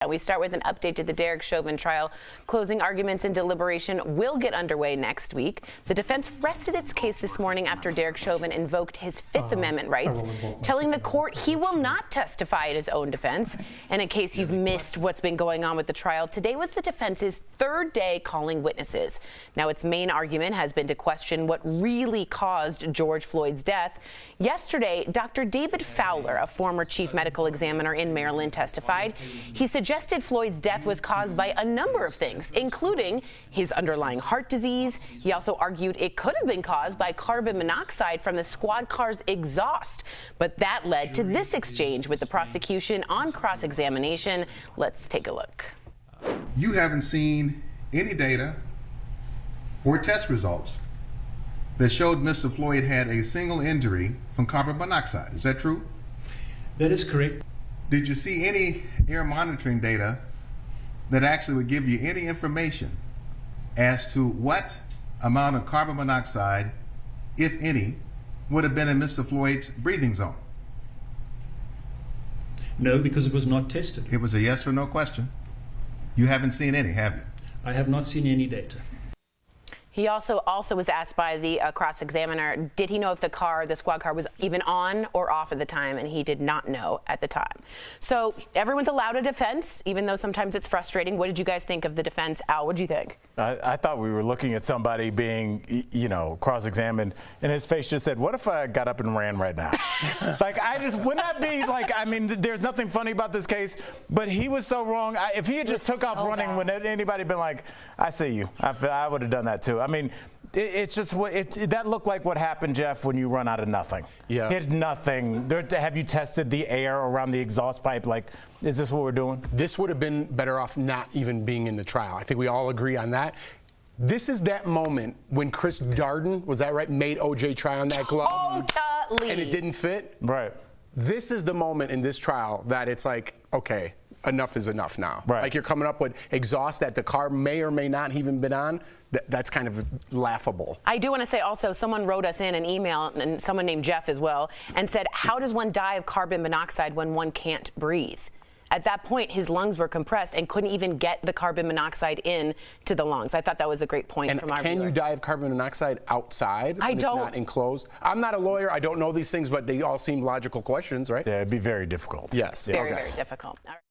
We start with an update to the Derek Chauvin trial. Closing arguments and deliberation will get underway next week. The defense rested its case this morning after Derek Chauvin invoked his Fifth Amendment rights, telling the court he will not testify in his own defense. And in case you've missed what's been going on with the trial, today was the defense's third day calling witnesses. Now, its main argument has been to question what really caused George Floyd's death. Yesterday, Dr. David Fowler, a former chief medical examiner in Maryland, testified. He suggested Floyd's death was caused by a number of things, including his underlying heart disease. He also argued it could have been caused by carbon monoxide from the squad car's exhaust. But that led to this exchange with the prosecution on cross-examination. Let's take a look. You haven't seen any data or test results that showed Mr. Floyd had a single injury from carbon monoxide. Is that true? That is correct. Did you see any air monitoring data that actually would give you any information as to what amount of carbon monoxide, if any, would have been in Mr. Floyd's breathing zone? No, because it was not tested. It was a yes or no question. You haven't seen any, have you? I have not seen any data. He also was asked by the cross-examiner, did he know if the squad car was even on or off at the time, and he did not know at the time. So everyone's allowed a defense, even though sometimes it's frustrating. What did you guys think of the defense? Al, what did you think? I thought we were looking at somebody being, cross-examined, and his face just said, what if I got up and ran right now? Wouldn't that be there's nothing funny about this case, but he was so wrong. If he had just took off running when anybody been like, I see you, I would have done that too. I mean, it's just that looked like what happened, Jeff, when you run out of nothing. Yeah. Hit nothing. Have you tested the air around the exhaust pipe? Is this what we're doing? This would have been better off not even being in the trial. I think we all agree on that. This is that moment when Chris Darden, was that right, made OJ try on that glove. Totally. And it didn't fit. Right. This is the moment in this trial that it's like, okay, enough is enough now. Right. Like you're coming up with exhaust that the car may or may not even been on. That's kind of laughable. I do want to say also, someone wrote us in an email, and someone named Jeff as well, and said, how does one die of carbon monoxide when one can't breathe? At that point, his lungs were compressed and couldn't even get the carbon monoxide in to the lungs. I thought that was a great point from our viewer. Can you die of carbon monoxide outside when it's not enclosed? I'm not a lawyer. I don't know these things, but they all seem logical questions, right? Yeah, it'd be very difficult. Yes. Very, very difficult. All right.